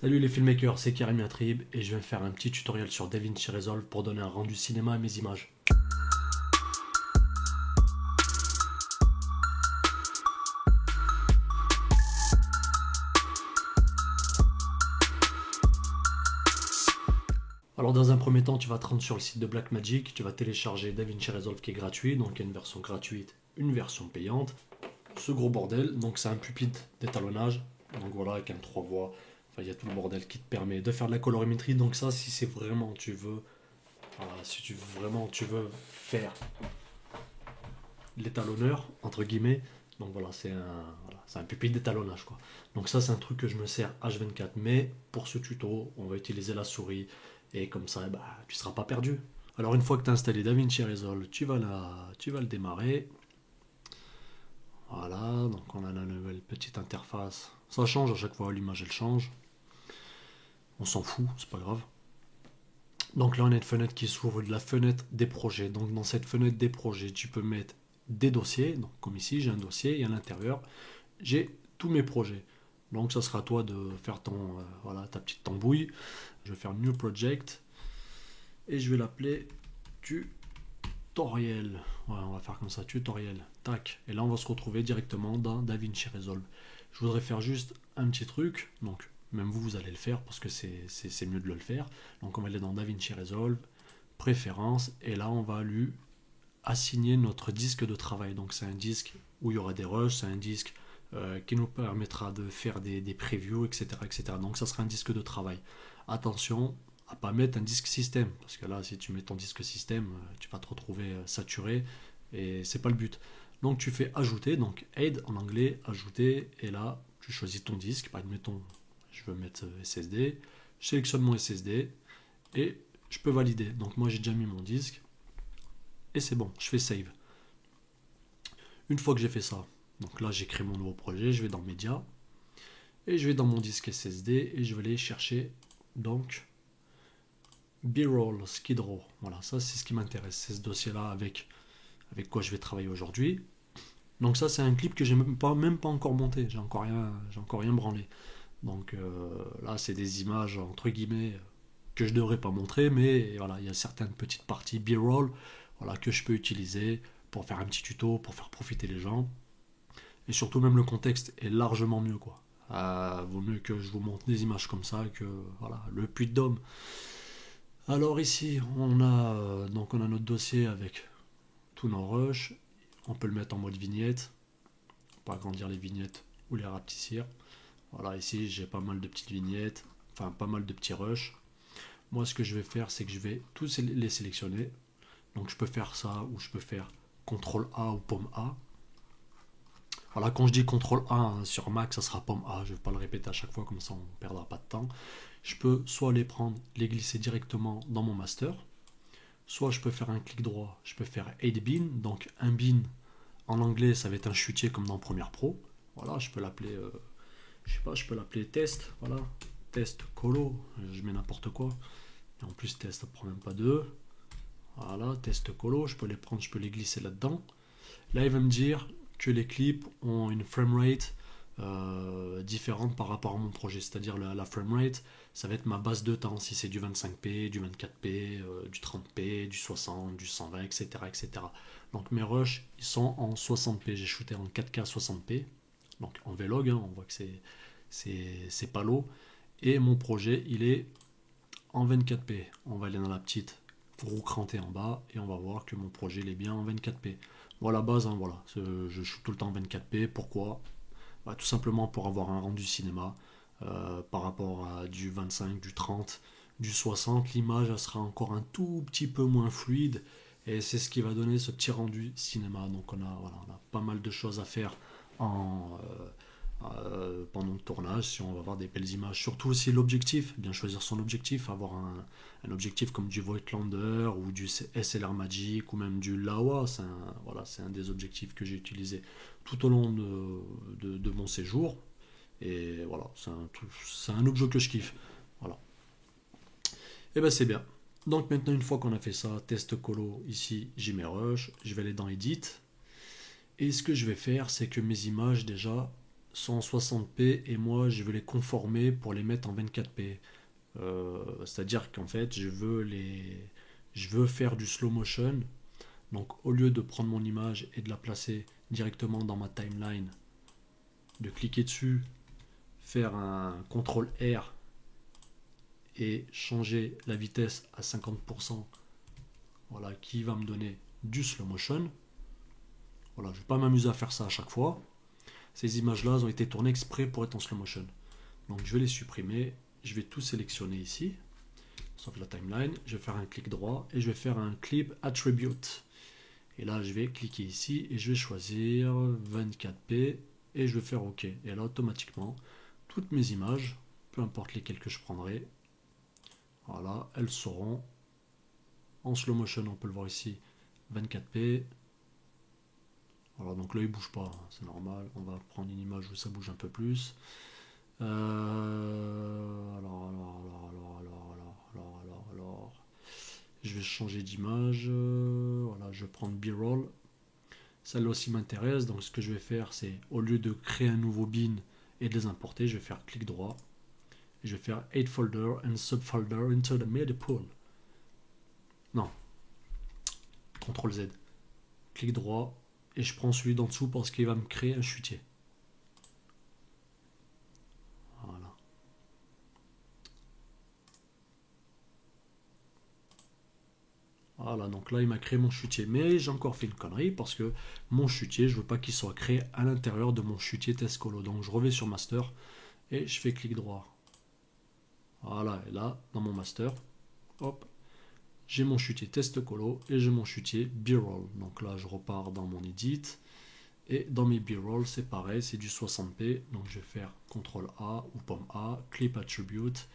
Salut les filmmakers, c'est Karim Yatrib et je vais faire un petit tutoriel sur DaVinci Resolve pour donner un rendu cinéma à mes images. Alors dans un premier temps, tu vas te rendre sur le site de Blackmagic, tu vas télécharger DaVinci Resolve qui est gratuit, donc il y a une version gratuite, une version payante. Ce gros bordel, donc c'est un pupitre d'étalonnage, donc voilà, avec un 3 voies, enfin il y a tout le bordel qui te permet de faire de la colorimétrie, donc ça si c'est vraiment tu veux, si tu vraiment tu veux faire l'étalonneur, entre guillemets. Donc voilà, c'est un pupitre d'étalonnage quoi. Donc ça c'est un truc que je me sers H24, mais pour ce tuto, on va utiliser la souris et comme ça bah, tu seras pas perdu. Alors une fois que tu as installé DaVinci Resolve, tu vas le démarrer. Voilà, donc on a la nouvelle petite interface. Ça change à chaque fois, l'image elle change. On s'en fout, c'est pas grave. Donc là on a une fenêtre qui s'ouvre, de la fenêtre des projets. Donc dans cette fenêtre des projets, tu peux mettre des dossiers. Donc comme ici, j'ai un dossier et à l'intérieur, j'ai tous mes projets. Donc ça sera à toi de faire voilà, ta petite tambouille. Je vais faire New Project et je vais l'appeler tutoriel. Ouais, on va faire comme ça, tutoriel. Tac. Et là on va se retrouver directement dans DaVinci Resolve. Je voudrais faire juste un petit truc. Donc même vous allez le faire parce que c'est mieux de le faire. Donc on va aller dans DaVinci Resolve, préférences, et là on va lui assigner notre disque de travail. Donc c'est un disque où il y aura des rushs, c'est un disque qui nous permettra de faire des previews, etc., etc. Donc ça sera un disque de travail. Attention à pas mettre un disque système, parce que là si tu mets ton disque système, tu vas te retrouver saturé, et c'est pas le but. Donc tu fais ajouter, donc add en anglais, ajouter, et là tu choisis ton disque, par exemple mettons, je veux mettre SSD, je sélectionne mon SSD, et je peux valider. Donc moi j'ai déjà mis mon disque, et c'est bon, je fais save. Une fois que j'ai fait ça, donc là j'ai créé mon nouveau projet, je vais dans médias, et je vais dans mon disque SSD, et je vais aller chercher donc B-roll, Skid Row. Voilà, ça c'est ce qui m'intéresse, c'est ce dossier-là avec quoi je vais travailler aujourd'hui. Donc ça c'est un clip que j'ai même pas encore monté, j'ai encore rien branlé. Donc là c'est des images entre guillemets que je devrais pas montrer, mais voilà, il y a certaines petites parties B-roll, voilà, que je peux utiliser pour faire un petit tuto, pour faire profiter les gens. Et surtout même le contexte est largement mieux quoi. Vaut mieux que je vous montre des images comme ça que voilà, le puits de Dôme. Alors ici on a notre dossier avec tous nos rushs. On peut le mettre en mode vignette, pour agrandir les vignettes ou les rapetissir. Voilà, ici j'ai pas mal de petites vignettes, enfin pas mal de petits rushs. Moi ce que je vais faire c'est que je vais tous les sélectionner. Donc je peux faire ça ou je peux faire CTRL A ou pomme A. Voilà, quand je dis CTRL A hein, sur Mac, ça sera pomme A. Je ne vais pas le répéter à chaque fois, comme ça on ne perdra pas de temps. Je peux soit les prendre, les glisser directement dans mon master, soit je peux faire un clic droit, je peux faire Add Bin. Donc un bin, en anglais, ça va être un chutier comme dans Premiere Pro. Voilà, je peux l'appeler, je sais pas, je peux l'appeler test. Voilà, test colo, je mets n'importe quoi. Et en plus, test, ça prend même pas deux. Voilà, test colo, je peux les prendre, je peux les glisser là-dedans. Là, il va me dire que les clips ont une framerate différente par rapport à mon projet. C'est-à-dire la framerate, ça va être ma base de temps, si c'est du 25p, du 24p, du 30p, du 60, du 120, etc., etc. Donc mes rushs, ils sont en 60p. J'ai shooté en 4K 60p. Donc en vlog, hein, on voit que c'est pas low. Et mon projet, il est en 24p. On va aller dans la petite roue crantée en bas et on va voir que mon projet il est bien en 24p. Voilà la base, hein, voilà. Je shoot tout le temps en 24p. Pourquoi? Bah, tout simplement pour avoir un rendu cinéma par rapport à du 25, du 30, du 60. L'image elle sera encore un tout petit peu moins fluide et c'est ce qui va donner ce petit rendu cinéma. Donc on a pas mal de choses à faire pendant le tournage si on va avoir des belles images. Surtout aussi l'objectif, bien choisir son objectif, avoir un objectif comme du Voigtlander ou du SLR Magic ou même du Laowa. C'est un des objectifs que j'ai utilisé tout au long de mon séjour. Et voilà, c'est un objet que je kiffe. Voilà. Et ben c'est bien. Donc maintenant, une fois qu'on a fait ça, test colo, ici j'ai mes rushs, je vais aller dans Edit. Et ce que je vais faire, c'est que mes images déjà, sont en 60p et moi je veux les conformer pour les mettre en 24p. C'est-à-dire qu'en fait je veux faire du slow motion. Donc au lieu de prendre mon image et de la placer directement dans ma timeline, de cliquer dessus, faire un CTRL R et changer la vitesse à 50%, voilà, qui va me donner du slow motion. Voilà, je ne vais pas m'amuser à faire ça à chaque fois. Ces images-là ont été tournées exprès pour être en slow motion. Donc je vais les supprimer, je vais tout sélectionner ici, sauf la timeline, je vais faire un clic droit et je vais faire un clip attribute. Et là je vais cliquer ici et je vais choisir 24p et je vais faire OK. Et là automatiquement, toutes mes images, peu importe lesquelles que je prendrai, voilà, elles seront en slow motion. On peut le voir ici, 24p. Voilà, donc là il bouge pas, hein, c'est normal. On va prendre une image où ça bouge un peu plus. Alors, je vais changer d'image. Voilà, je vais prendre B-roll. Celle-là aussi m'intéresse. Donc, ce que je vais faire, c'est au lieu de créer un nouveau bin et de les importer, je vais faire clic droit. Et je vais faire add folder and subfolder into the media pool. Non, CTRL Z. Clic droit. Et je prends celui d'en dessous parce qu'il va me créer un chutier. Voilà. Voilà, donc là il m'a créé mon chutier. Mais j'ai encore fait une connerie parce que mon chutier, je veux pas qu'il soit créé à l'intérieur de mon chutier test-colo. Donc je reviens sur master et je fais clic droit. Voilà, et là, dans mon master, hop, j'ai mon chutier test-colo et j'ai mon chutier b-roll. Donc là, je repars dans mon edit. Et dans mes b-roll, c'est pareil, c'est du 60p. Donc je vais faire CTRL A ou pomme A, clip attribute.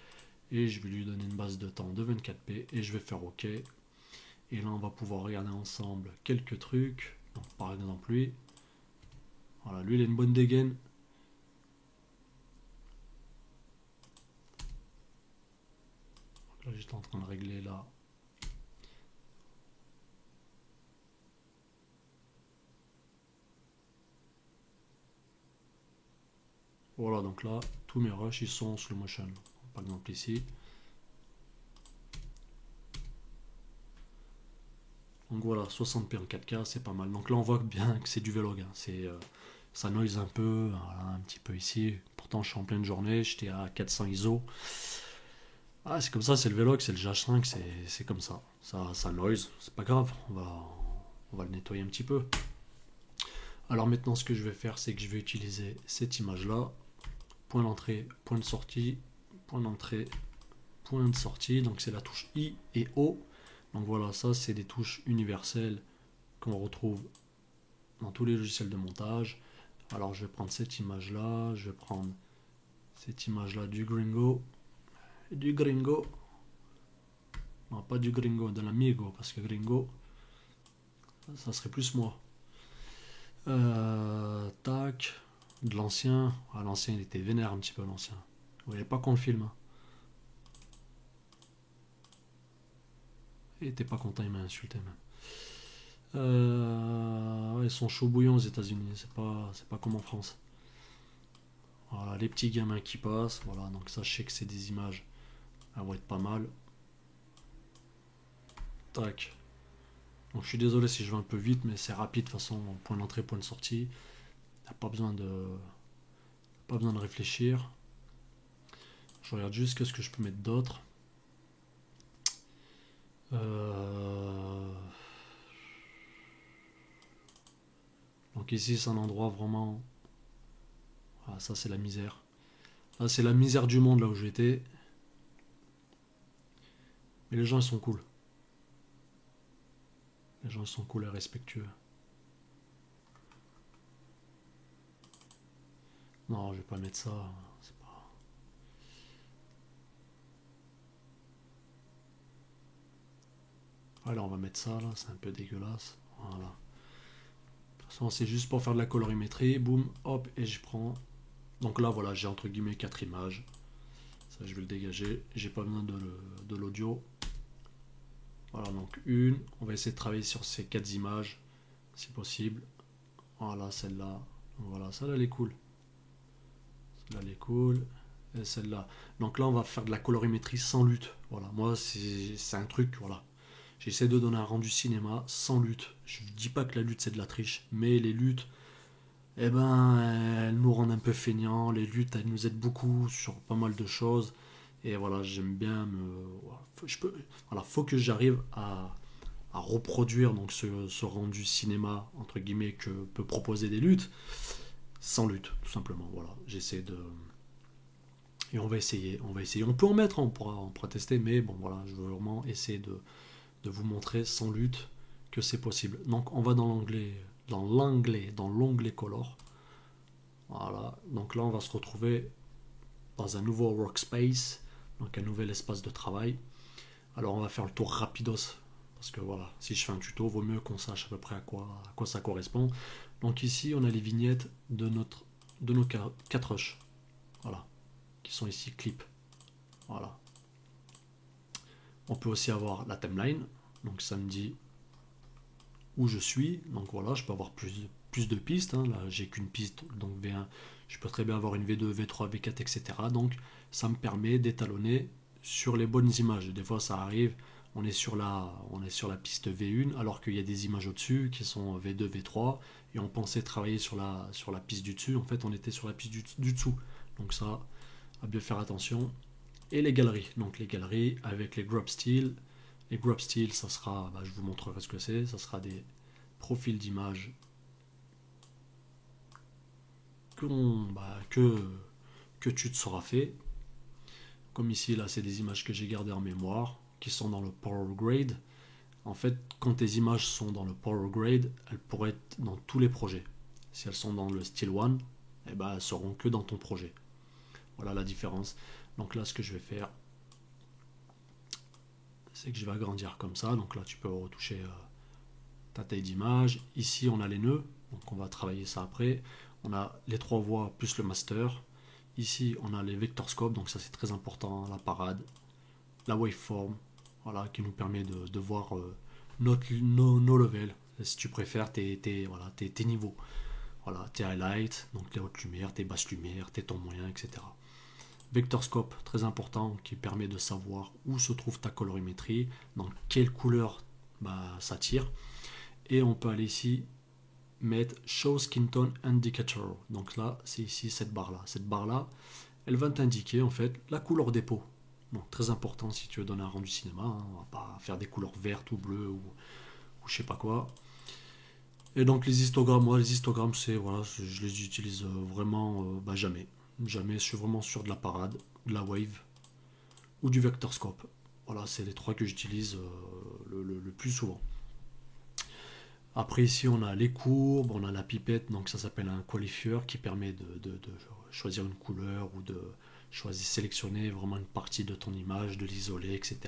Et je vais lui donner une base de temps de 24p et je vais faire OK. Et là, on va pouvoir regarder ensemble quelques trucs. Donc, par exemple, lui, voilà, lui, il a une bonne dégaine. Donc là, j'étais en train de régler là. Voilà, donc là, tous mes rushs, ils sont en slow motion. Par exemple, ici. Donc voilà, 60p en 4K, c'est pas mal. Donc là, on voit bien que c'est du Vlog. Hein. Ça noise un peu, voilà, un petit peu ici. Pourtant, je suis en pleine journée, j'étais à 400 ISO. Ah, c'est comme ça, c'est le Vlog, c'est le GH5, c'est comme ça. Ça noise, c'est pas grave, on va le nettoyer un petit peu. Alors maintenant, ce que je vais faire, c'est que je vais utiliser cette image-là. Point d'entrée, point de sortie, point d'entrée, point de sortie. Donc c'est la touche I et O. Donc voilà, ça c'est des touches universelles qu'on retrouve dans tous les logiciels de montage. Alors je vais prendre cette image là, je vais prendre cette image là du Gringo, non pas du Gringo, de l'Amigo, parce que Gringo, ça serait plus moi. Tac, de l'ancien, l'ancien il était vénère un petit peu l'ancien. Vous voyez pas qu'on le filme. Hein. Il était pas content, il m'a insulté même. Ils sont chauds bouillants aux États-Unis, c'est pas comme en France. Voilà, les petits gamins qui passent, voilà, donc sachez que c'est des images, elles vont être pas mal. Tac. Donc je suis désolé si je vais un peu vite, mais c'est rapide de toute façon, point d'entrée, point de sortie. Il n'y a pas besoin de réfléchir. Je regarde juste ce que je peux mettre d'autre. Donc ici c'est un endroit vraiment... Ah, ça c'est la misère. Là c'est la misère du monde là où j'étais. Mais les gens ils sont cool. Les gens ils sont cool et respectueux. Non, je vais pas mettre ça. C'est pas... Alors on va mettre ça là, c'est un peu dégueulasse. Voilà. De toute façon c'est juste pour faire de la colorimétrie. Boum, hop, et je prends... Donc là voilà, j'ai entre guillemets 4 images. Ça je vais le dégager. J'ai pas besoin de l'audio. Voilà, donc une. On va essayer de travailler sur ces 4 images, si possible. Voilà, celle-là. Voilà, celle-là elle est cool. Là, elle est cool. Et celle-là. Donc là, on va faire de la colorimétrie sans lutte. Voilà, moi, c'est un truc, voilà. J'essaie de donner un rendu cinéma sans lutte. Je ne dis pas que la lutte, c'est de la triche, mais les luttes, eh ben, elles nous rendent un peu feignants. Les luttes, elles nous aident beaucoup sur pas mal de choses. Et voilà, j'aime bien me. Voilà, voilà, faut que j'arrive à reproduire donc ce rendu cinéma, entre guillemets, que peut proposer des luttes, sans lutte, tout simplement. Voilà, j'essaie de. Et on va essayer, on va essayer. On peut en mettre, on pourra tester, mais bon, voilà, je veux vraiment essayer de vous montrer sans lutte que c'est possible. Donc, on va dans l'onglet color. Voilà, donc là, on va se retrouver dans un nouveau workspace, donc un nouvel espace de travail. Alors, on va faire le tour rapidos, parce que voilà, si je fais un tuto, vaut mieux qu'on sache à peu près à quoi ça correspond. Donc ici, on a les vignettes de nos 4 rushs, voilà, qui sont ici clip. Voilà. On peut aussi avoir la timeline, donc ça me dit où je suis. Donc voilà, je peux avoir plus de pistes. Hein. Là, j'ai qu'une piste, donc V1. Je peux très bien avoir une V2, V3, V4, etc. Donc ça me permet d'étalonner sur les bonnes images. Des fois, ça arrive, on est sur la piste V1, alors qu'il y a des images au-dessus qui sont V2, V3, et on pensait travailler sur la piste du dessus. En fait, on était sur la piste du dessous. Donc ça, à bien faire attention. Et les galeries. Donc les galeries avec les grab steel. Les grab steel, ça sera, je vous montrerai ce que c'est. Ça sera des profils d'images que tu te seras fait. Comme ici, là, c'est des images que j'ai gardées en mémoire, qui sont dans le Power Grade. En fait, quand tes images sont dans le Power Grade, elles pourraient être dans tous les projets. Si elles sont dans le Steel One, eh ben, elles seront que dans ton projet. Voilà la différence. Donc là, ce que je vais faire, c'est que je vais agrandir comme ça. Donc là, tu peux retoucher ta taille d'image. Ici, on a les nœuds. Donc on va travailler ça après. On a les 3 voies plus le master. Ici, on a les vectorscopes. Donc ça, c'est très important. La parade, la waveform, voilà, qui nous permet de voir nos levels. Si tu préfères, tes niveaux. Voilà, tes highlights, donc les hautes lumières, tes basses lumières, tes tons moyens, etc. Vectorscope, très important, qui permet de savoir où se trouve ta colorimétrie, dans quelle couleur ça tire. Et on peut aller ici mettre Show Skin Tone Indicator. Donc là, c'est ici cette barre-là. Cette barre-là, elle va t'indiquer en fait la couleur des peaux. Donc très important si tu veux donner un rendu cinéma. Hein, on va pas faire des couleurs vertes ou bleues ou je sais pas quoi. Et donc les histogrammes, moi les histogrammes c'est voilà, je les utilise vraiment jamais. Jamais, je suis vraiment sur de la parade, de la wave ou du vectorscope. Voilà, c'est les 3 que j'utilise le plus souvent. Après ici on a les courbes, on a la pipette, donc ça s'appelle un qualifier qui permet de choisir une couleur ou de sélectionner vraiment une partie de ton image, de l'isoler, etc.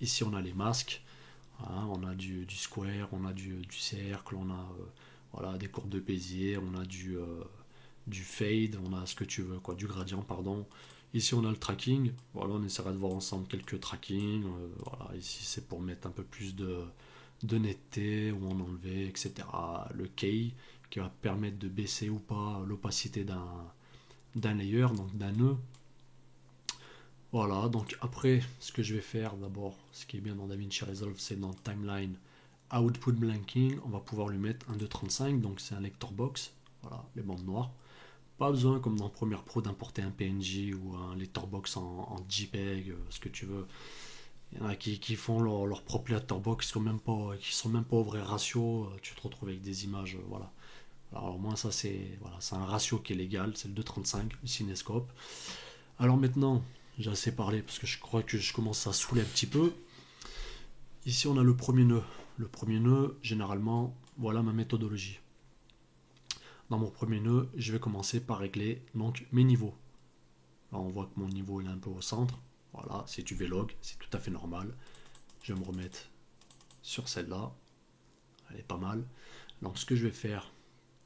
Ici on a les masques, hein, on a du square, on a du cercle, on a voilà, des courbes de Bézier, on a du fade, on a ce que tu veux, quoi, du gradient, pardon. Ici on a le tracking, voilà, on essaiera de voir ensemble quelques trackings, voilà, ici c'est pour mettre un peu plus de netteté ou en enlever, etc. Le key qui va permettre de baisser ou pas l'opacité d'un layer, donc d'un nœud. Voilà, donc après, ce que je vais faire d'abord, ce qui est bien dans DaVinci Resolve, c'est dans Timeline Output Blanking, on va pouvoir lui mettre un 2.35, donc c'est un lector box, voilà, les bandes noires. Pas besoin, comme dans Premiere Pro, d'importer un PNG ou un lector box en JPEG, ce que tu veux. Il y en a qui font leur propre letterbox, qui sont même pas au vrai ratio. Tu te retrouves avec des images, voilà. Alors moi ça c'est un ratio qui est légal, c'est le 2.35, le cinescope. Alors maintenant, j'ai assez parlé parce que je crois que je commence à saouler un petit peu. Ici on a le premier nœud. Le premier nœud, généralement, voilà ma méthodologie. Dans mon premier nœud, je vais commencer par régler donc mes niveaux. Là on voit que mon niveau est un peu au centre. Voilà, c'est du Vlog, c'est tout à fait normal. Je vais me remettre sur celle-là. Elle est pas mal. Donc ce que je vais faire,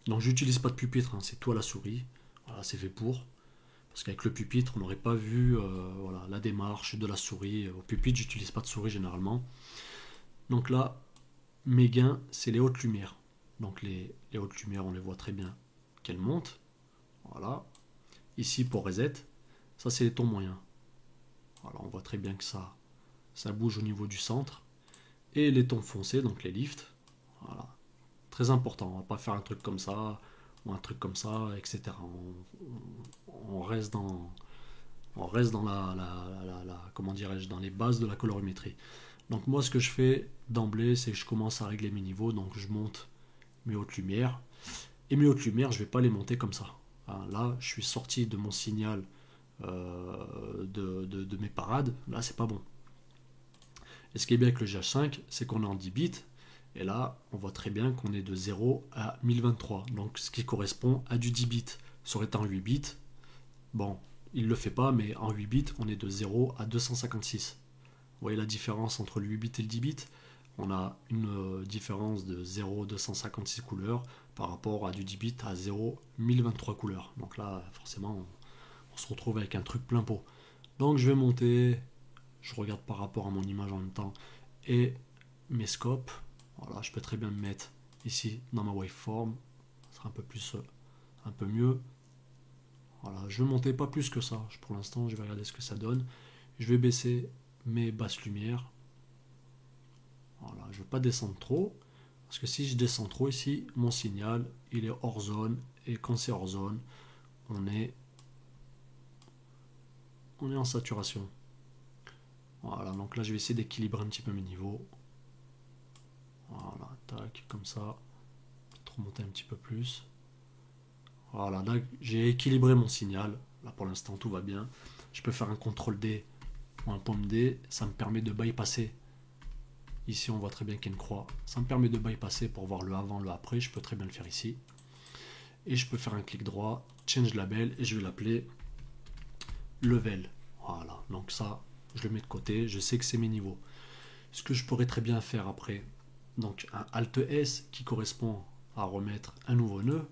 donc j'utilise pas de pupitre, hein, c'est tout à la souris. Voilà, c'est fait pour. Parce qu'avec le pupitre, on n'aurait pas vu voilà, la démarche de la souris. Au pupitre, j'utilise pas de souris généralement. Donc là, mes gains, c'est les hautes lumières. Donc les hautes lumières, on les voit très bien qu'elles montent. Voilà. ici pour reset. Ça, c'est les tons moyens. Voilà, on voit très bien que ça bouge au niveau du centre. Et les tons foncés, donc les lifts. Voilà. Très important, on va pas faire un truc comme ça, ou un truc comme ça, etc. On reste dans, comment dirais-je, dans les bases de la colorimétrie. Donc moi, ce que je fais d'emblée, c'est que je commence à régler mes niveaux. Donc je monte mes hautes lumières. Et mes hautes lumières, je vais pas les monter comme ça. Hein, là, je suis sorti de mon signal de mes parades. Là, c'est pas bon. Et ce qui est bien avec le GH5, c'est qu'on est en 10 bits. Et là, on voit très bien qu'on est de 0 à 1023. Donc, ce qui correspond à du 10 bits. Ça aurait été en 8 bits. Bon, il ne le fait pas, mais en 8 bits, on est de 0 à 256. Vous voyez la différence entre le 8 bits et le 10 bits? On a une différence de 0,256 couleurs par rapport à du 10 bits à 0,1023 couleurs. Donc là, forcément, on se retrouve avec un truc plein pot. Donc je vais monter, je regarde par rapport à mon image en même temps, et mes scopes. Voilà, je peux très bien me mettre ici dans ma waveform. Ça sera un peu plus, un peu mieux. Voilà, je vais monter pas plus que ça. Pour l'instant, je vais regarder ce que ça donne. Je vais baisser mes basses lumières. Voilà, je ne veux pas descendre trop. Parce que si je descends trop ici, mon signal, il est hors zone. Et quand c'est hors zone, on est en saturation. Voilà, donc là, je vais essayer d'équilibrer un petit peu mes niveaux. Voilà, tac, comme ça. Peut-être remonter un petit peu plus. Voilà, là, j'ai équilibré mon signal. Là, pour l'instant, tout va bien. Je peux faire un CTRL D ou un pomme D. Ça me permet de bypasser. Ici, on voit très bien qu'il y a une croix. Ça me permet de bypasser pour voir le avant, le après. Je peux très bien le faire ici. Et je peux faire un clic droit, change label, et je vais l'appeler level. Voilà, donc ça, je le mets de côté. Je sais que c'est mes niveaux. Ce que je pourrais très bien faire après, donc un Alt S qui correspond à remettre un nouveau nœud.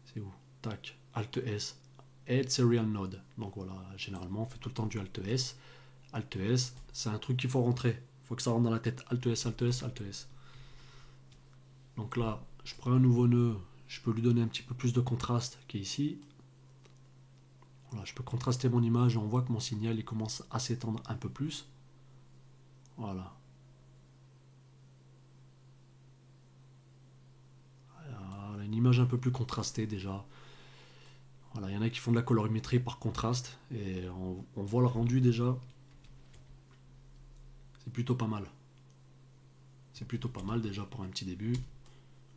C'est où? Tac, Alt S, Add Serial Node. Donc voilà, généralement, on fait tout le temps du Alt S. Alt S, c'est un truc qu'il faut rentrer. Il faut que ça rentre dans la tête. Alt S, Alt S, Alt S. Donc là, je prends un nouveau nœud. Je peux lui donner un petit peu plus de contraste qui est ici. Voilà, je peux contraster mon image et on voit que mon signal il commence à s'étendre un peu plus. Voilà. Voilà, une image un peu plus contrastée déjà. Voilà, il y en a qui font de la colorimétrie par contraste et on voit le rendu déjà. C'est plutôt pas mal. C'est plutôt pas mal déjà pour un petit début.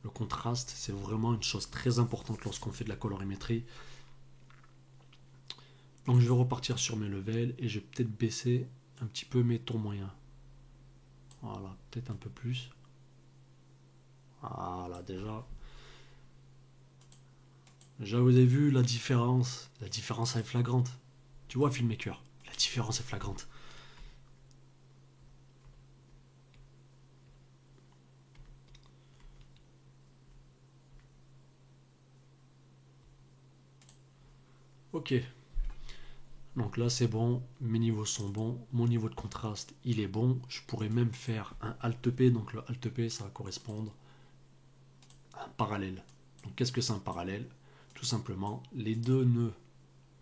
Le contraste, c'est vraiment une chose très importante lorsqu'on fait de la colorimétrie. Donc je vais repartir sur mes levels et je vais peut-être baisser un petit peu mes tons moyens. Voilà, peut-être un peu plus. Voilà, déjà. Déjà, vous avez vu la différence. La différence est flagrante. Tu vois, Filmmaker, la différence est flagrante. Ok. Donc là, c'est bon. Mes niveaux sont bons. Mon niveau de contraste, il est bon. Je pourrais même faire un Alt P. Donc le Alt P, ça va correspondre à un parallèle. Donc qu'est-ce que c'est un parallèle? Tout simplement, les deux nœuds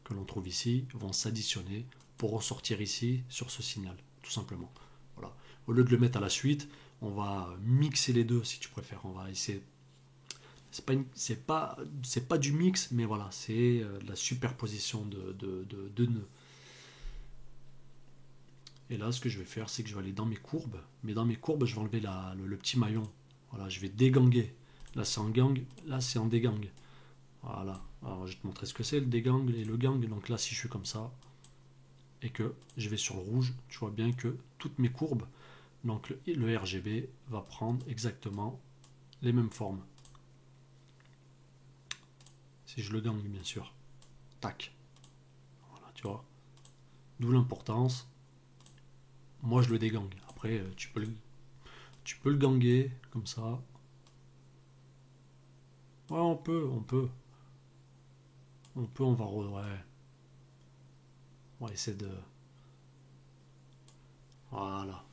que l'on trouve ici vont s'additionner pour ressortir ici sur ce signal, tout simplement. Voilà. Au lieu de le mettre à la suite, on va mixer les deux si tu préfères. On va essayer. C'est pas du mix, mais voilà, c'est la superposition de nœuds. Et là, ce que je vais faire, c'est que je vais aller dans mes courbes. Mais dans mes courbes, je vais enlever le petit maillon. Voilà, je vais déganger. Là, c'est en gang. Là, c'est en dégang. Voilà. Alors, je vais te montrer ce que c'est, le dégang et le gang. Donc là, si je suis comme ça, et que je vais sur le rouge, tu vois bien que toutes mes courbes, donc le RGB va prendre exactement les mêmes formes. Si je le gang, bien sûr. Tac. Voilà, tu vois. D'où l'importance. Moi, je le dégang. Après, tu peux le ganger, comme ça. Ouais, on peut. On va... Ouais. On va essayer de... Voilà.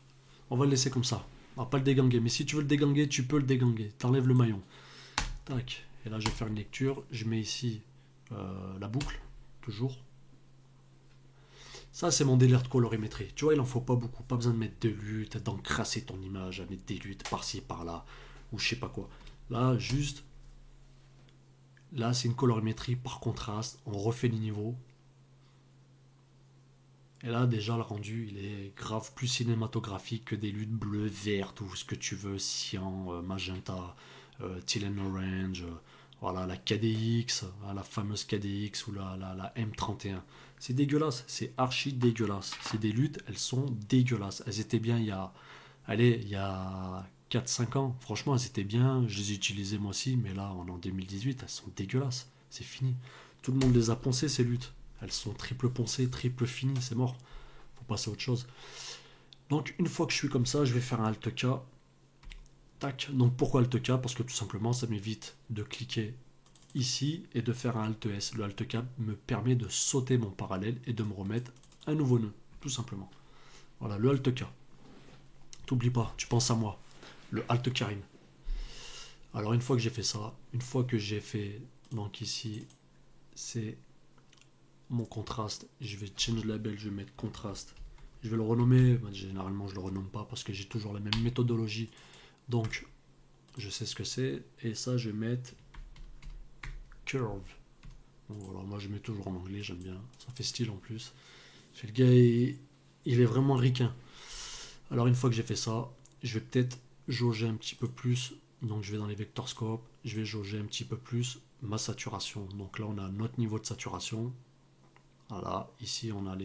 On va le laisser comme ça. On va pas le déganger. Mais si tu veux le déganger, tu peux le déganger. T'enlèves le maillon. Tac. Et là, je vais faire une lecture. Je mets ici la boucle, toujours. Ça, c'est mon délire de colorimétrie. Tu vois, il en faut pas beaucoup. Pas besoin de mettre de lutte, d'encrasser ton image, à mettre des luttes par-ci, par-là, ou je sais pas quoi. Là, juste, là, c'est une colorimétrie par contraste. On refait les niveaux. Et là, déjà, le rendu, il est grave plus cinématographique que des luttes bleues, vertes, ou ce que tu veux, cyan, magenta, teal and orange, voilà, la KDX, la fameuse KDX ou la M31. C'est dégueulasse, c'est archi dégueulasse. C'est des luttes, elles sont dégueulasses. Elles étaient bien il y a, allez, il y a 4 5 ans. Franchement, elles étaient bien, je les utilisais moi aussi, mais là, on est en 2018, elles sont dégueulasses. C'est fini. Tout le monde les a poncées, ces luttes. Elles sont triple poncées, triple finies, c'est mort. Faut passer à autre chose. Donc, une fois que je suis comme ça, je vais faire un Alt-K. Tac. Donc, pourquoi Alt-K? Parce que tout simplement, ça m'évite de cliquer ici et de faire un Alt-S. Le Alt-K me permet de sauter mon parallèle et de me remettre un nouveau nœud, tout simplement. Voilà, le Alt-K. T'oublies pas, tu penses à moi. Le Alt-Karim. Alors, une fois que j'ai fait ça, une fois que j'ai fait, donc ici, c'est mon contraste. Je vais change label, je vais mettre contraste. Je vais le renommer, généralement je le renomme pas parce que j'ai toujours la même méthodologie. Donc, je sais ce que c'est. Et ça, je vais mettre curve. Donc, voilà, moi je mets toujours en anglais, j'aime bien. Ça fait style en plus. Le gars, il est vraiment ricain. Alors, une fois que j'ai fait ça, je vais peut-être jauger un petit peu plus. Donc, je vais dans les vector scope. Je vais jauger un petit peu plus ma saturation. Donc là, on a notre niveau de saturation. Voilà, ici on a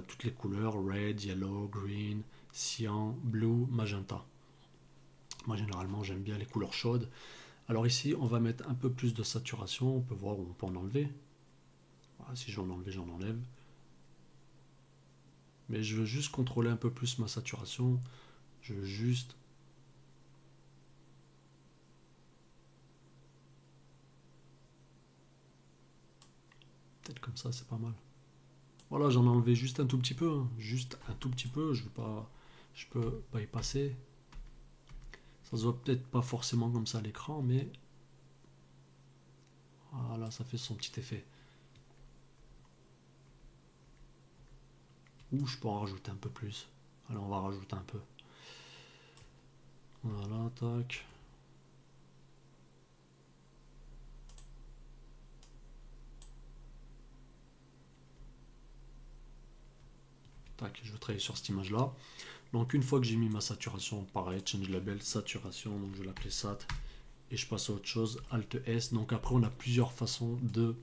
toutes les couleurs, red, yellow, green, cyan, blue, magenta. Moi généralement j'aime bien les couleurs chaudes. Alors ici on va mettre un peu plus de saturation, on peut voir où on peut en enlever. Voilà, si je veux en enlever, j'en enlève. Mais je veux juste contrôler un peu plus ma saturation. Je veux juste... Peut-être comme ça, c'est pas mal. Voilà, j'en ai enlevé juste un tout petit peu. Hein. Juste un tout petit peu, je peux pas y passer. Ça se voit peut-être pas forcément comme ça à l'écran, mais voilà, ça fait son petit effet. Ou je peux en rajouter un peu plus. Allez, on va rajouter un peu. Voilà, tac. Tac, je vais travailler sur cette image-là. Donc une fois que j'ai mis ma saturation, pareil, change label, saturation, donc je vais l'appeler sat. Et je passe à autre chose, Alt S. Donc après, on a plusieurs façons de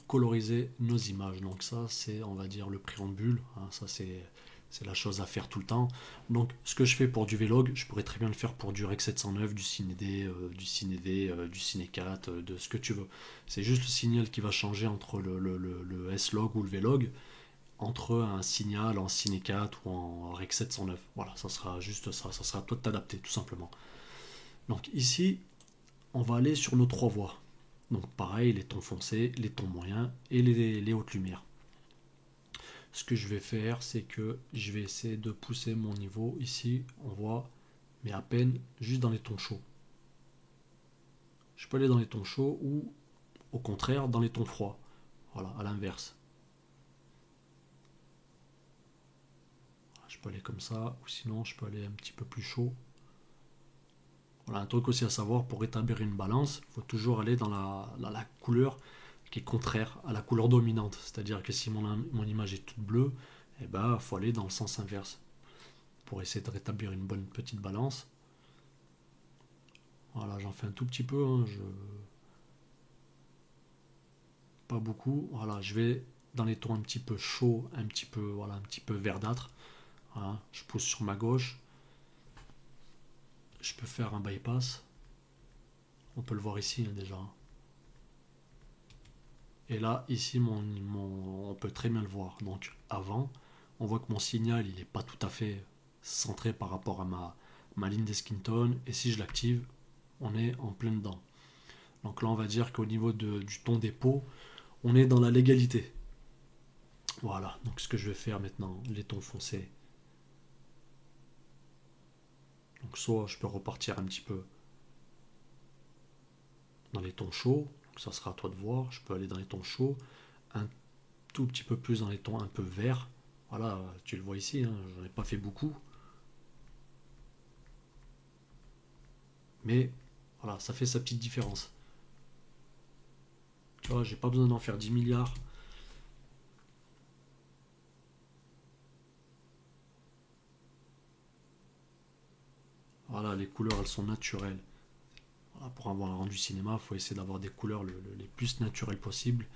coloriser nos images. Donc ça, c'est, on va dire, le préambule. Hein, ça, c'est la chose à faire tout le temps. Donc ce que je fais pour du Vlog, je pourrais très bien le faire pour du Rec 709, du Cine D, du Cine V, du Cine 4, de ce que tu veux. C'est juste le signal qui va changer entre le S-Log ou le Vlog, entre un signal en Cine 4 ou en Rec 709. Voilà, ça sera juste ça. Ça sera à toi de t'adapter, tout simplement. Donc ici, on va aller sur nos trois voies. Donc pareil, les tons foncés, les tons moyens et les hautes lumières. Ce que je vais faire, c'est que je vais essayer de pousser mon niveau. Ici, on voit, mais à peine, juste dans les tons chauds. Je peux aller dans les tons chauds ou, au contraire, dans les tons froids. Voilà, à l'inverse. Je peux aller comme ça, ou sinon, je peux aller un petit peu plus chaud. Voilà, un truc aussi à savoir, pour établir une balance, il faut toujours aller dans la couleur qui est contraire à la couleur dominante. C'est-à-dire que si mon image est toute bleue, eh ben, faut aller dans le sens inverse pour essayer de rétablir une bonne petite balance. Voilà, j'en fais un tout petit peu, hein, pas beaucoup. Voilà, je vais dans les tons un petit peu chauds, un petit peu, voilà, un petit peu verdâtre. Voilà, je pousse sur ma gauche. Je peux faire un bypass. On peut le voir ici, hein, déjà. Et là, ici, on peut très bien le voir. Donc, avant, on voit que mon signal, il n'est pas tout à fait centré par rapport à ma ligne des skin tones. Et si je l'active, on est en plein dedans. Donc là, on va dire qu'au niveau du ton des peaux, on est dans la légalité. Voilà, donc ce que je vais faire maintenant, les tons foncés. Donc soit je peux repartir un petit peu dans les tons chauds, Ça sera à toi de voir. Je peux aller dans les tons chauds, un tout petit peu plus dans les tons un peu verts. Voilà, tu le vois ici, hein, j'en ai pas fait beaucoup. Mais voilà, ça fait sa petite différence. Tu vois, j'ai pas besoin d'en faire 10 milliards. Voilà, les couleurs, elles sont naturelles. Voilà, pour avoir un rendu cinéma, il faut essayer d'avoir des couleurs les plus naturelles possibles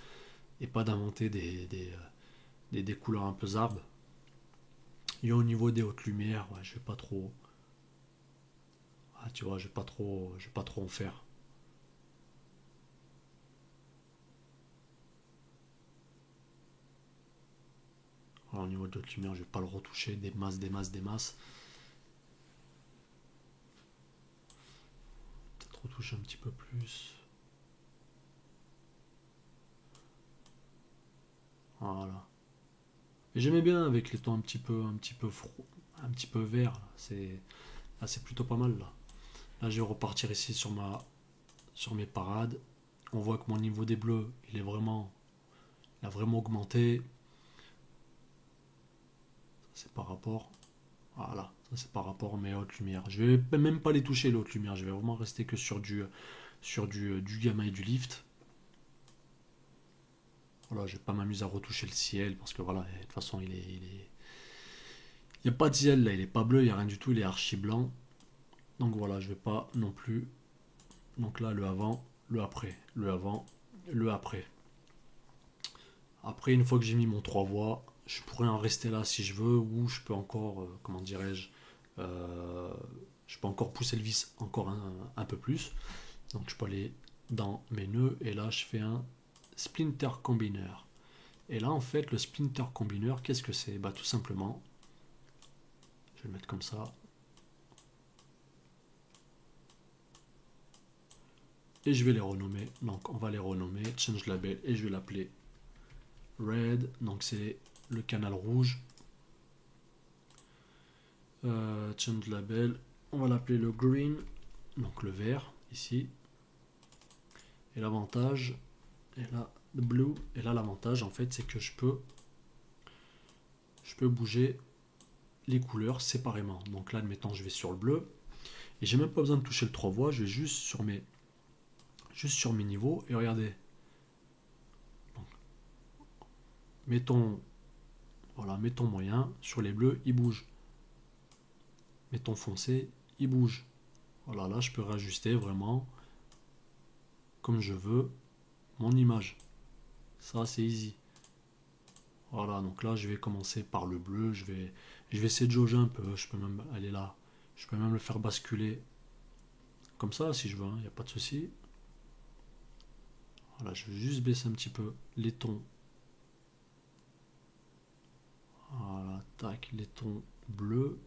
et pas d'inventer des couleurs un peu zarbes. Et au niveau des hautes lumières, ouais, je vais pas trop. Ah, tu vois, je vais pas trop en faire. Alors, au niveau de haute lumière, je vais pas le retoucher, des masses, des masses, des masses. Peut-être retoucher un petit peu plus. Voilà. Et j'aimais bien avec les tons un petit peu froid, un petit peu vert. Là, c'est plutôt pas mal là. Là, je vais repartir ici sur mes parades. On voit que mon niveau des bleus, il a vraiment augmenté. C'est par rapport, voilà, ça c'est par rapport à mes hautes lumières. Je vais même pas les toucher les hautes lumières. Je vais vraiment rester que du gamma et du lift. Voilà, je vais pas m'amuser à retoucher le ciel parce que voilà, de toute façon il y a pas de ciel là, il est pas bleu, il y a rien du tout, il est archi blanc. Donc voilà, je vais pas non plus. Donc là, le avant, le après, le avant, le après. Après, une fois que j'ai mis mon 3 voies, je pourrais en rester là si je veux, ou je peux encore, comment dirais-je, euh, je peux encore pousser le vis encore un peu plus. Donc je peux aller dans mes nœuds, et là je fais un splinter combiner. Et là en fait, le splinter combiner, qu'est-ce que c'est? Bah tout simplement, je vais le mettre comme ça, et je vais les renommer. Donc on va les renommer, change label, et je vais l'appeler red, donc c'est le canal rouge. Change label, on va l'appeler le green, donc le vert ici. Et l'avantage, et là le blue, et là l'avantage en fait c'est que je peux bouger les couleurs séparément. Donc là admettons je vais sur le bleu, et j'ai même pas besoin de toucher le 3 voies, je vais juste sur mes niveaux, et regardez. Donc, mettons, voilà, mettons moyen, sur les bleus, il bouge. Mettons foncé, il bouge. Voilà, là je peux réajuster vraiment comme je veux mon image. Ça c'est easy. Voilà, donc là je vais commencer par le bleu, je vais essayer de jauger un peu, je peux même aller là, je peux même le faire basculer comme ça si je veux, il n'y a pas de souci. Voilà, je vais juste baisser un petit peu les tons. Voilà, tac, les tons bleus.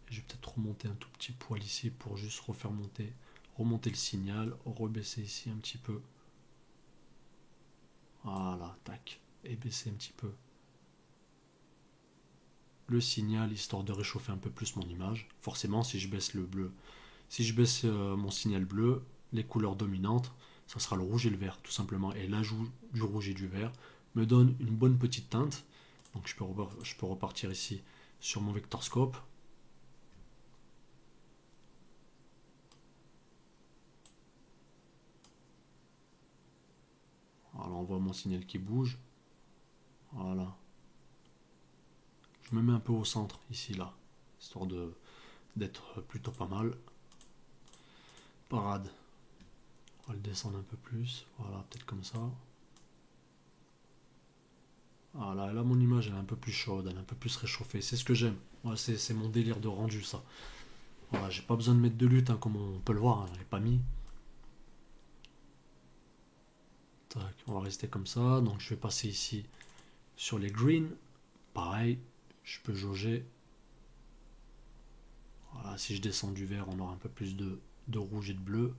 Je vais peut-être remonter un tout petit poil ici pour juste remonter le signal, rebaisser ici un petit peu. Voilà, tac, et baisser un petit peu le signal histoire de réchauffer un peu plus mon image. Forcément, si je baisse le bleu, si je baisse mon signal bleu, les couleurs dominantes, ça sera le rouge et le vert tout simplement. Et l'ajout du rouge et du vert me donne une bonne petite teinte. Donc je peux repartir ici sur mon vector scope. Voilà, on voit mon signal qui bouge. Voilà. Je me mets un peu au centre ici là, histoire d'être plutôt pas mal. Parade. On va le descendre un peu plus. Voilà, peut-être comme ça. Voilà, là mon image elle est un peu plus chaude, elle est un peu plus réchauffée. C'est ce que j'aime. Voilà, c'est mon délire de rendu ça. Voilà, j'ai pas besoin de mettre de lutte, hein, comme on peut le voir, hein, je l'ai pas mis. Tac, on va rester comme ça. Donc je vais passer ici sur les greens. Pareil, je peux jauger. Voilà, si je descends du vert, on aura un peu plus de rouge et de bleu.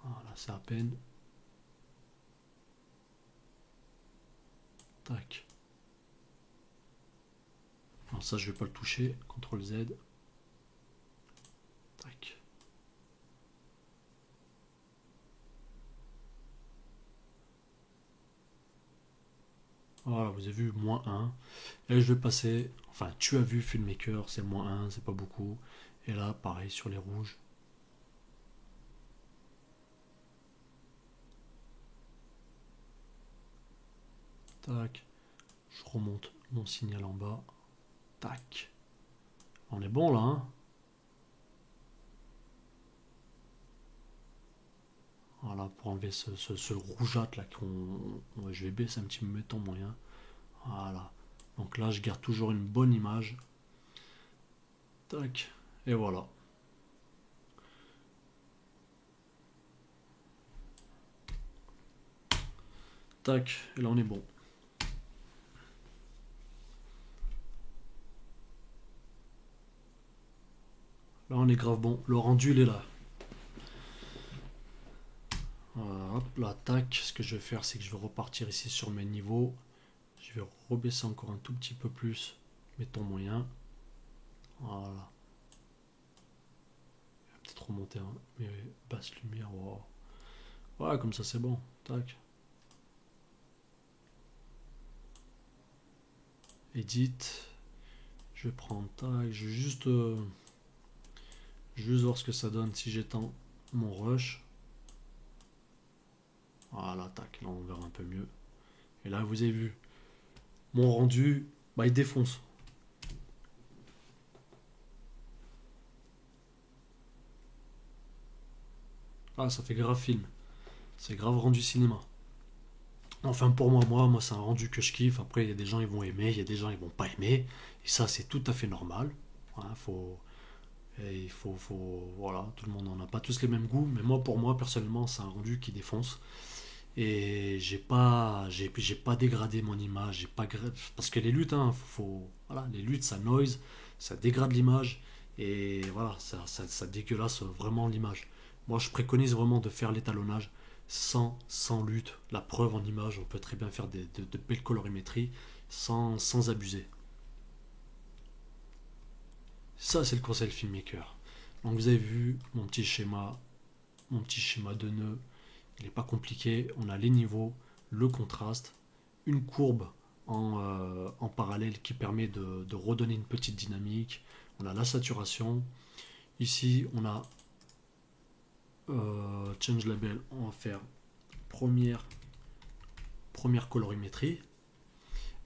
Voilà, c'est à peine. Tac. Alors ça, je vais pas le toucher. CTRL Z. Tac. Voilà, vous avez vu, -1. Et je vais passer, enfin, tu as vu FilmMaker, c'est -1, c'est pas beaucoup. Et là, pareil sur les rouges. Tac, je remonte mon signal en bas. Tac. On est bon là, hein? Voilà, pour enlever ce rougeâtre là je vais baisser un petit peu mes tons moyens. Voilà. Donc là, je garde toujours une bonne image. Tac. Et voilà. Tac. Et là, on est bon. Là, on est grave bon. Le rendu, il est là. Voilà, hop là, tac. Ce que je vais faire, c'est que je vais repartir ici sur mes niveaux. Je vais rebaisser encore un tout petit peu plus mes tons moyens. Voilà. Peut-être remonter mes basses lumières. Wow. Voilà, comme ça, c'est bon. Tac. Edit. Je vais prendre tac. Je vais juste voir ce que ça donne si j'étends mon rush. Voilà, tac. Là, on verra un peu mieux. Et là, vous avez vu. Mon rendu, bah, il défonce. Ah, ça fait grave film. C'est grave rendu cinéma. Enfin, pour moi, c'est un rendu que je kiffe. Après, il y a des gens, ils vont aimer, il y a des gens, ils vont pas aimer. Et ça, c'est tout à fait normal. Hein, voilà, tout le monde n'en a pas tous les mêmes goûts. Mais moi, pour moi, personnellement, c'est un rendu qui défonce. Et j'ai pas dégradé mon image. Parce que les luttes, hein, voilà, les luttes, ça noise, ça dégrade l'image. Et voilà, ça dégueulasse vraiment l'image. Moi, je préconise vraiment de faire l'étalonnage sans lutte. La preuve en image, on peut très bien faire de belles colorimétries sans abuser. Ça, c'est le conseil filmmaker. Donc, vous avez vu mon petit schéma de nœuds. Il n'est pas compliqué. On a les niveaux, le contraste, une courbe en parallèle qui permet de redonner une petite dynamique. On a la saturation. Ici, on a Change Label. On va faire première, première colorimétrie.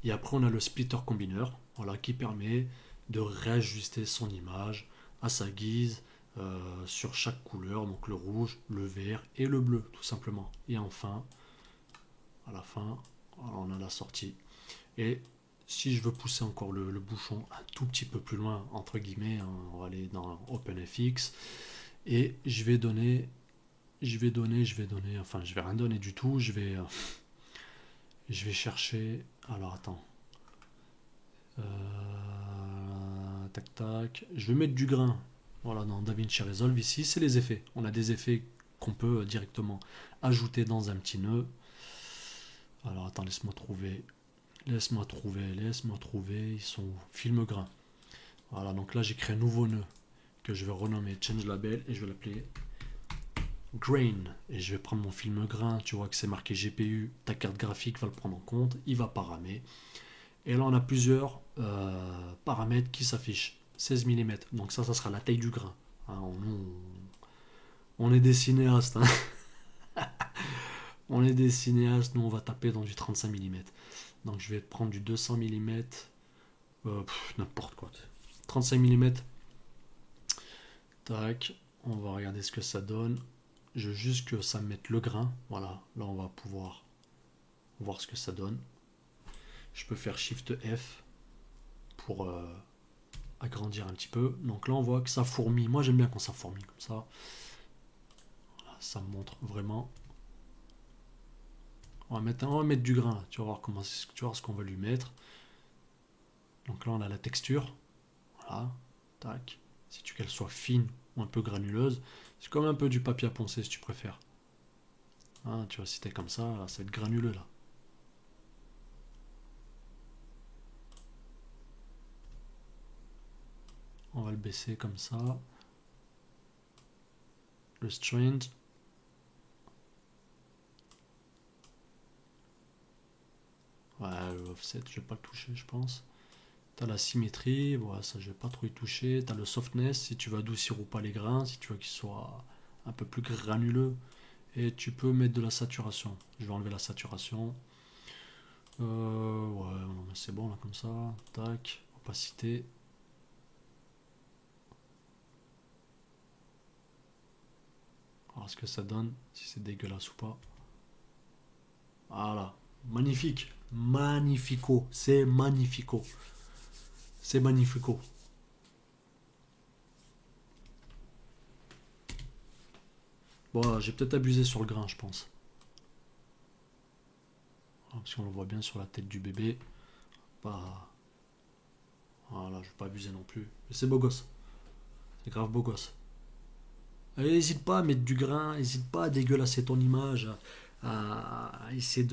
Et après, on a le splitter combiner, voilà, qui permet de réajuster son image à sa guise sur chaque couleur, donc le rouge, le vert et le bleu, tout simplement. Et enfin, à la fin, voilà, on a la sortie. Et si je veux pousser encore le bouchon un tout petit peu plus loin, entre guillemets, hein, on va aller dans OpenFX et enfin, je vais rien donner du tout, je vais chercher. Alors attends. Tac tac. Je vais mettre du grain. Voilà, dans DaVinci Resolve ici, c'est les effets. On a des effets qu'on peut directement ajouter dans un petit nœud. Alors attends, laisse-moi trouver. Laisse-moi trouver. Ils sont où? Film grain. Voilà, donc là j'ai créé un nouveau nœud que je vais renommer Change Label et je vais l'appeler Grain. Et je vais prendre mon film grain. Tu vois que c'est marqué GPU. Ta carte graphique va le prendre en compte. Il va paramer. Et là, on a plusieurs paramètres qui s'affichent. 16 mm. Donc ça sera la taille du grain. Hein, on est des cinéastes. Hein. On est des cinéastes. Nous, on va taper dans du 35 mm. Donc je vais prendre du 200 mm. N'importe quoi. 35 mm. Tac. On va regarder ce que ça donne. Je veux juste que ça mette le grain. Voilà. Là, on va pouvoir voir ce que ça donne. Je peux faire Shift F pour agrandir un petit peu. Donc là, on voit que ça fourmille. Moi, j'aime bien quand ça fourmille comme ça. Voilà, ça montre vraiment. On va mettre du grain. Là. Tu vas voir tu vas voir ce qu'on va lui mettre. Donc là, on a la texture. Voilà. Tac. Si tu veux qu'elle soit fine ou un peu granuleuse, c'est comme un peu du papier à poncer si tu préfères. Hein, tu vois, si t'es comme ça, là, ça va être granuleux là. On va le baisser comme ça. Le strange. Ouais, offset, je vais pas le toucher, je pense. T'as la symétrie, voilà, ça je vais pas trop y toucher. T'as le softness, si tu veux adoucir ou pas les grains, si tu veux qu'ils soient un peu plus granuleux. Et tu peux mettre de la saturation. Je vais enlever la saturation. Ouais, c'est bon là comme ça. Tac, opacité. Alors ce que ça donne, si c'est dégueulasse ou pas. Voilà, magnifique, magnifico, c'est magnifico. C'est magnifico. Bon, j'ai peut-être abusé sur le grain, je pense. Parce qu'on le voit bien sur la tête du bébé. Bah, voilà, je vais pas abuser non plus. Mais c'est beau gosse. C'est grave beau gosse. N'hésite pas à mettre du grain, n'hésite pas à dégueulasser ton image, à essayer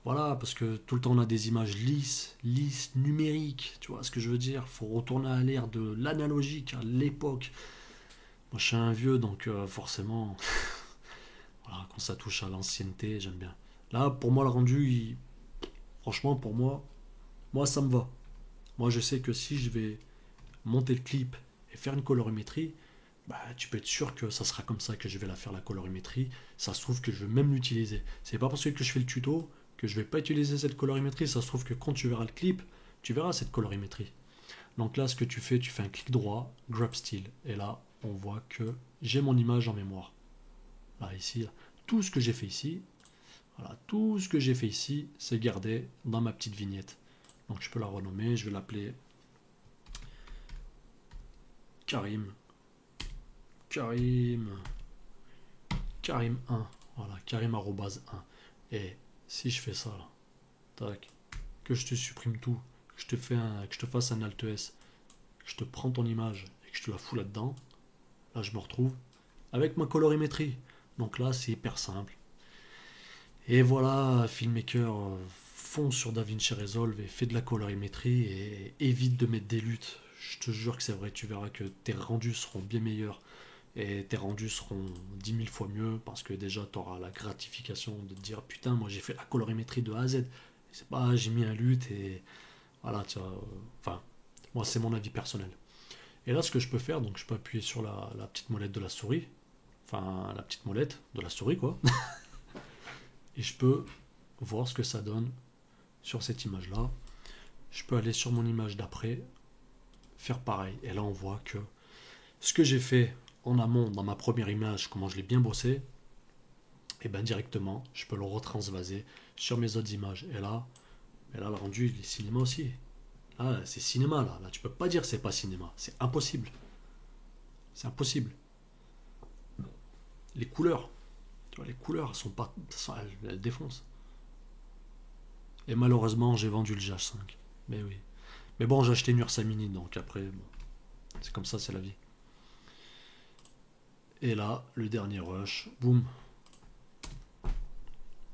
voilà, parce que tout le temps on a des images lisses, numériques, tu vois ce que je veux dire. Faut retourner à l'ère de l'analogique, à l'époque. Moi je suis un vieux, donc forcément, voilà, quand ça touche à l'ancienneté, j'aime bien. Là, pour moi, le rendu, franchement, pour moi ça me va. Moi je sais que si je vais monter le clip et faire une colorimétrie, bah, tu peux être sûr que ça sera comme ça que je vais la faire la colorimétrie. Ça se trouve que je vais même l'utiliser. C'est pas parce que je fais le tuto que je vais pas utiliser cette colorimétrie. Ça se trouve que quand tu verras le clip, tu verras cette colorimétrie. Donc là, ce que tu fais un clic droit, grab style. Et là, on voit que j'ai mon image en mémoire. Là, ici, là. Tout ce que j'ai fait ici, voilà, tout ce que j'ai fait ici, c'est gardé dans ma petite vignette. Donc je peux la renommer, je vais l'appeler Karim. Karim. Karim 1. Voilà, Karim arrobase 1. Et si je fais ça là, tac, que je te supprime tout, que je te fasse un Alt S, que je te prends ton image et que je te la fous là-dedans, là je me retrouve avec ma colorimétrie. Donc là c'est hyper simple. Et voilà, filmmaker, fonce sur DaVinci Resolve et fais de la colorimétrie et évite de mettre des luttes. Je te jure que c'est vrai, tu verras que tes rendus seront bien meilleurs et tes rendus seront 10 000 fois mieux parce que déjà tu auras la gratification de te dire putain, moi j'ai fait la colorimétrie de A à Z. C'est pas j'ai mis un lutte et voilà, tu vois, enfin, moi c'est mon avis personnel. Et là, ce que je peux faire, donc je peux appuyer sur la petite molette de la souris, enfin la petite molette de la souris quoi, et je peux voir ce que ça donne sur cette image là. Je peux aller sur mon image d'après, faire pareil, et là on voit que ce que j'ai fait en amont dans ma première image, comment je l'ai bien bossé, et bien directement je peux le retransvaser sur mes autres images. Et là le rendu il est cinéma aussi. Là c'est cinéma là tu peux pas dire c'est pas cinéma, c'est impossible. C'est impossible. Les couleurs, tu vois, les couleurs sont pas, elles défoncent. Et malheureusement j'ai vendu le GH5. Mais oui. Mais bon j'ai acheté une Ursa Mini donc après bon, c'est comme ça, c'est la vie. Et là, le dernier rush, boum,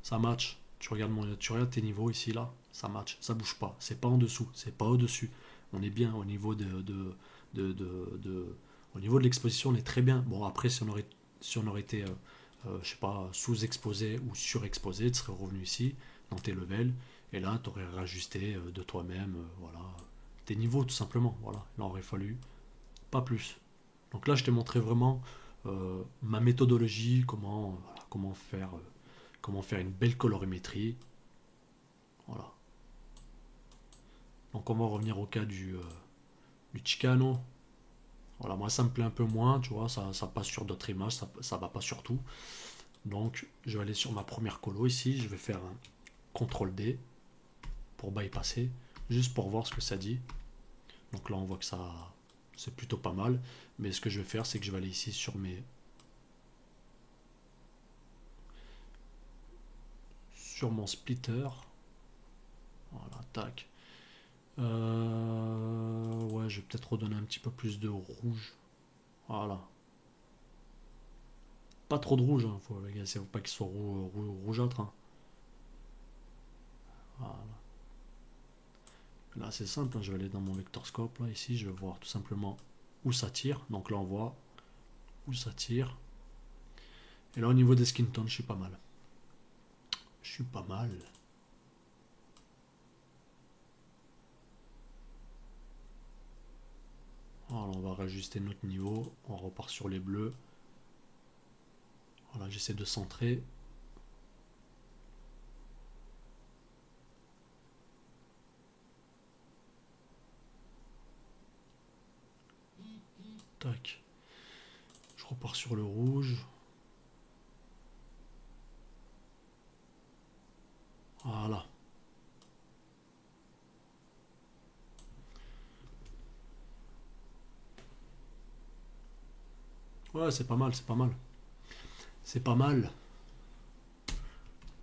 ça match. Tu regardes tes niveaux ici, là, ça match, ça bouge pas. C'est pas en dessous, c'est pas au-dessus. On est bien au niveau au niveau de l'exposition, on est très bien. Bon, après, si on aurait été, je sais pas, sous-exposé ou surexposé, tu serais revenu ici, dans tes levels, et là, tu aurais rajusté de toi-même, voilà, tes niveaux, tout simplement. Voilà, là, aurait fallu pas plus. Donc là, je t'ai montré vraiment ma méthodologie, voilà, comment faire une belle colorimétrie. Voilà. Donc on va revenir au cas du Chicano. Voilà, moi ça me plaît un peu moins, tu vois, ça passe sur d'autres images, ça va pas sur tout. Donc je vais aller sur ma première colo ici, je vais faire un CTRL D pour bypasser, juste pour voir ce que ça dit. Donc là on voit que ça c'est plutôt pas mal, mais ce que je vais faire c'est que je vais aller ici sur mon splitter. Voilà, tac. Ouais, je vais peut-être redonner un petit peu plus de rouge. Voilà. Pas trop de rouge, hein. Faut, les gars, faut pas qu'il soit rougeâtre. Hein. Voilà. Là, c'est simple. Hein. Je vais aller dans mon vector scope. Là, ici, je vais voir tout simplement où ça tire. Donc là, on voit où ça tire. Et là, au niveau des skin tones, je suis pas mal. Je suis pas mal. Alors on va réajuster notre niveau, on repart sur les bleus. Voilà, j'essaie de centrer. Tac. Je repars sur le rouge. Voilà. Ouais, c'est pas mal, c'est pas mal. C'est pas mal.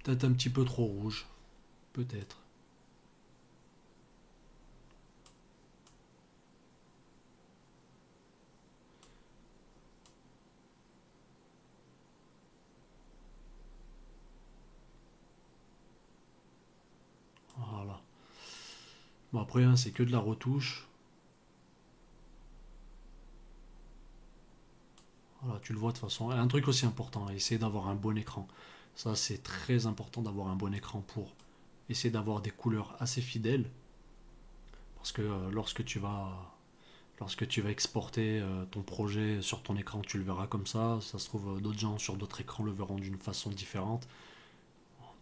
Peut-être un petit peu trop rouge. Peut-être. Voilà. Bon après, hein, c'est que de la retouche. Voilà, tu le vois de toute façon. Et un truc aussi important, essayer d'avoir un bon écran. Ça, c'est très important d'avoir un bon écran pour essayer d'avoir des couleurs assez fidèles. Parce que lorsque tu vas exporter ton projet sur ton écran, tu le verras comme ça. Ça se trouve, d'autres gens sur d'autres écrans le verront d'une façon différente.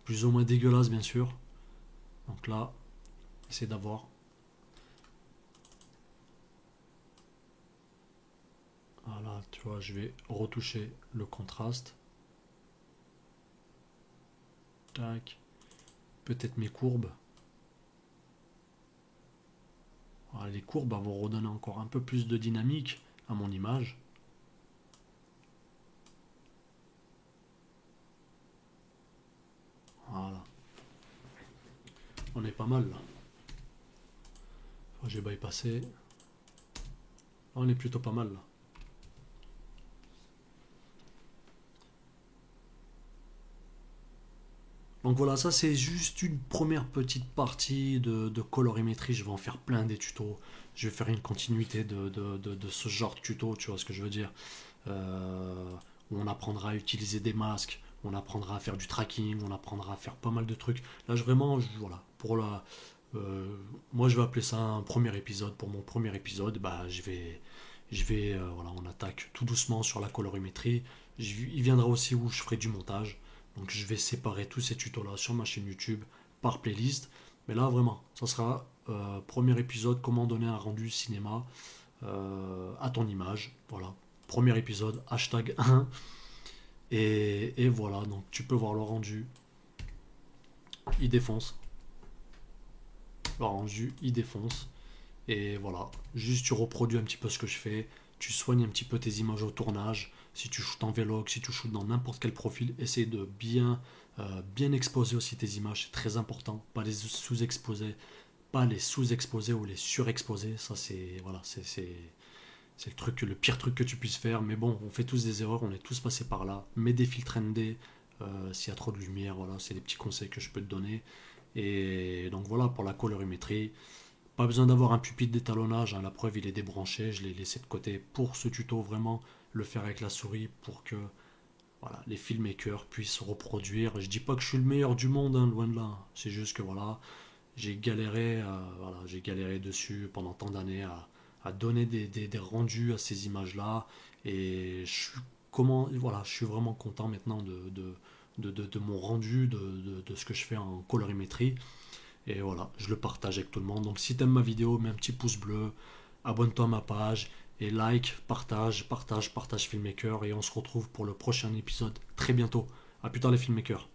Plus ou moins dégueulasse, bien sûr. Donc là, essayer d'avoir. Voilà, tu vois, je vais retoucher le contraste. Tac. Peut-être mes courbes. Voilà, les courbes vont redonner encore un peu plus de dynamique à mon image. Voilà. On est pas mal là. J'ai bypassé. Là, on est plutôt pas mal là. Donc voilà, ça c'est juste une première petite partie de colorimétrie. Je vais en faire plein des tutos. Je vais faire une continuité de ce genre de tuto, tu vois ce que je veux dire. Où on apprendra à utiliser des masques, on apprendra à faire du tracking, on apprendra à faire pas mal de trucs. Là, voilà, moi je vais appeler ça un premier épisode. Pour mon premier épisode, bah, voilà, on attaque tout doucement sur la colorimétrie. Il viendra aussi où je ferai du montage. Donc je vais séparer tous ces tutos là sur ma chaîne YouTube par playlist. Mais là vraiment, ça sera premier épisode, comment donner un rendu cinéma à ton image. Voilà, premier épisode, hashtag 1. Et voilà, donc tu peux voir le rendu. Il défonce. Le rendu, il défonce. Et voilà, juste tu reproduis un petit peu ce que je fais. Tu soignes un petit peu tes images au tournage. Si tu shootes en vlog, si tu shootes dans n'importe quel profil, essaye de bien exposer aussi tes images. C'est très important. Pas les sous-exposer. Pas les sous-exposer ou les surexposer. Ça, c'est voilà, c'est le pire truc que tu puisses faire. Mais bon, on fait tous des erreurs. On est tous passés par là. Mets des filtres ND. S'il y a trop de lumière, voilà, c'est des petits conseils que je peux te donner. Et donc voilà pour la colorimétrie. Pas besoin d'avoir un pupitre d'étalonnage, hein, la preuve il est débranché, je l'ai laissé de côté pour ce tuto vraiment, le faire avec la souris pour que voilà, les filmmakers puissent reproduire. Je dis pas que je suis le meilleur du monde, hein, loin de là, c'est juste que voilà, j'ai galéré dessus pendant tant d'années à donner des rendus à ces images-là et voilà, je suis vraiment content maintenant de mon rendu, de ce que je fais en colorimétrie. Et voilà, je le partage avec tout le monde. Donc si t'aimes ma vidéo, mets un petit pouce bleu, abonne-toi à ma page, et like, partage Filmmaker, et on se retrouve pour le prochain épisode très bientôt. A plus tard les Filmmakers.